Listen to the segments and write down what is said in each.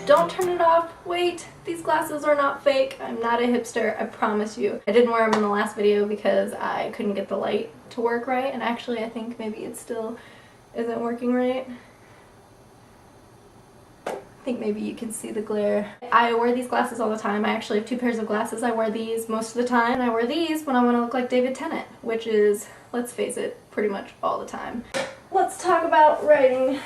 Don't turn it off. Wait, these glasses are not fake. I'm not a hipster, I promise you. I didn't wear them in the last video because I couldn't get the light to work right, and actually I think maybe it still isn't working right. I think maybe you can see the glare. I wear these glasses all the time. I actually have 2 pairs of glasses. I wear these most of the time, and I wear these when I want to look like David Tennant, which is, let's face it, pretty much all the time. Let's talk about writing.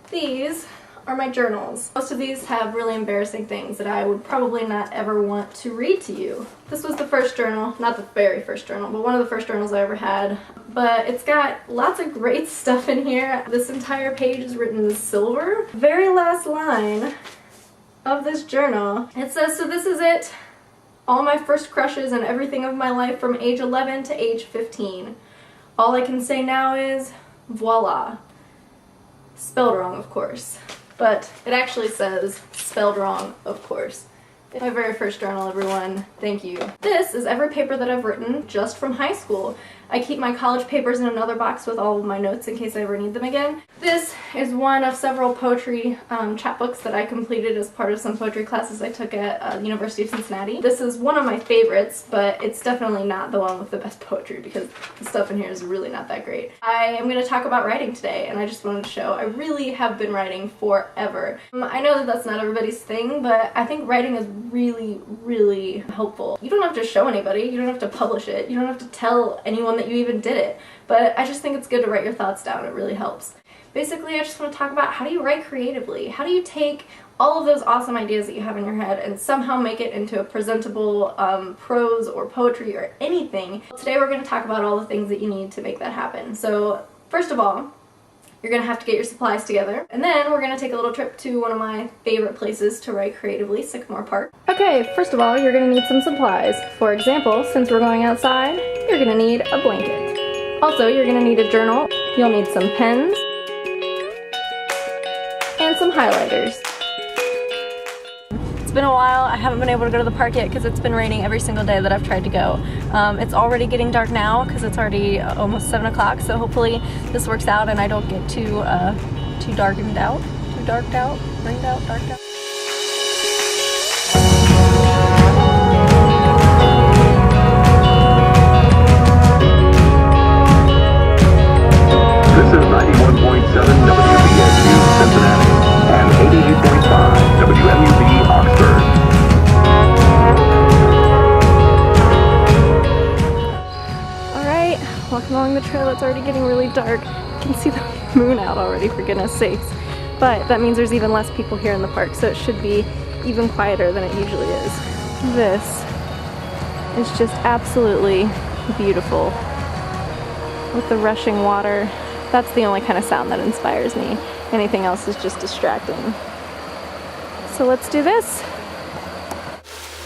These are my journals. Most of these have really embarrassing things that I would probably not ever want to read to you. This was the first journal, not the very first journal, but one of the first journals I ever had. But it's got lots of great stuff in here. This entire page is written in silver. Very last line of this journal, it says, "So this is it. All my first crushes and everything of my life from age 11 to age 15. All I can say now is, voila." Spelled wrong, of course. But it actually says, spelled wrong, of course. My very first journal, everyone. Thank you. This is every paper that I've written just from high school. I keep my college papers in another box with all of my notes in case I ever need them again. This is one of several poetry chapbooks that I completed as part of some poetry classes I took at the University of Cincinnati. This is one of my favorites, but it's definitely not the one with the best poetry because the stuff in here is really not that great. I am going to talk about writing today, and I just wanted to show I really have been writing forever. I know that that's not everybody's thing, but I think writing is really, really helpful. You don't have to show anybody, you don't have to publish it, you don't have to tell anyone that you even did it, but I just think it's good to write your thoughts down. It really helps. Basically, I just want to talk about how do you write creatively? How do you take all of those awesome ideas that you have in your head and somehow make it into a presentable prose or poetry or anything? Today we're going to talk about all the things that you need to make that happen. So first of all, you're going to have to get your supplies together, and then we're going to take a little trip to one of my favorite places to write creatively, Sycamore Park. Okay, first of all, you're going to need some supplies. For example, since we're going outside, you're going to need a blanket. Also, you're going to need a journal. You'll need some pens and some highlighters. It's been a while. I haven't been able to go to the park yet because it's been raining every single day that I've tried to go. It's already getting dark now because it's already almost 7 o'clock, so hopefully this works out and I don't get too darkened out, too darked out, rained out, darked out. This is 91.7 WBSU Cincinnati and 88.5 WMUV Oxford. Alright, walking along the trail, it's already getting really dark. You can see the moon out already, for goodness sakes. But that means there's even less people here in the park, so it should be even quieter than it usually is. This is just absolutely beautiful. With the rushing water, that's the only kind of sound that inspires me. Anything else is just distracting. So let's do this.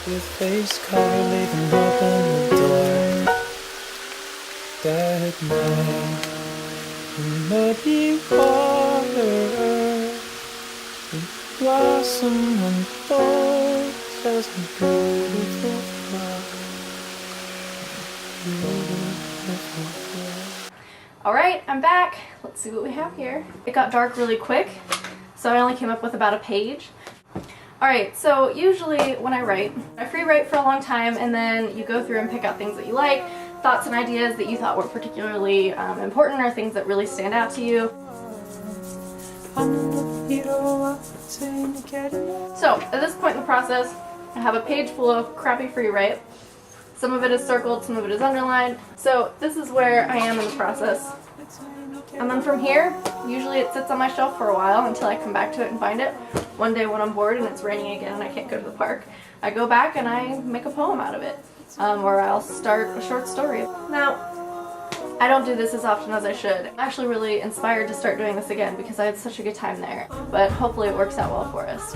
Your face covered, leaving open the door. That night, in muddy water, the blossom unfolds as a beautiful flower. Beautiful flower. Alright, I'm back. Let's see what we have here. It got dark really quick, so I only came up with about a page. Alright, so usually when I write, I free write for a long time and then you go through and pick out things that you like, thoughts and ideas that you thought were particularly important or things that really stand out to you. So at this point in the process, I have a page full of crappy free write. Some of it is circled, some of it is underlined. So this is where I am in the process. And then from here, usually it sits on my shelf for a while until I come back to it and find it. One day when I'm bored and it's raining again and I can't go to the park, I go back and I make a poem out of it. Or I'll start a short story. Now, I don't do this as often as I should. I'm actually really inspired to start doing this again because I had such a good time there. But hopefully it works out well for us.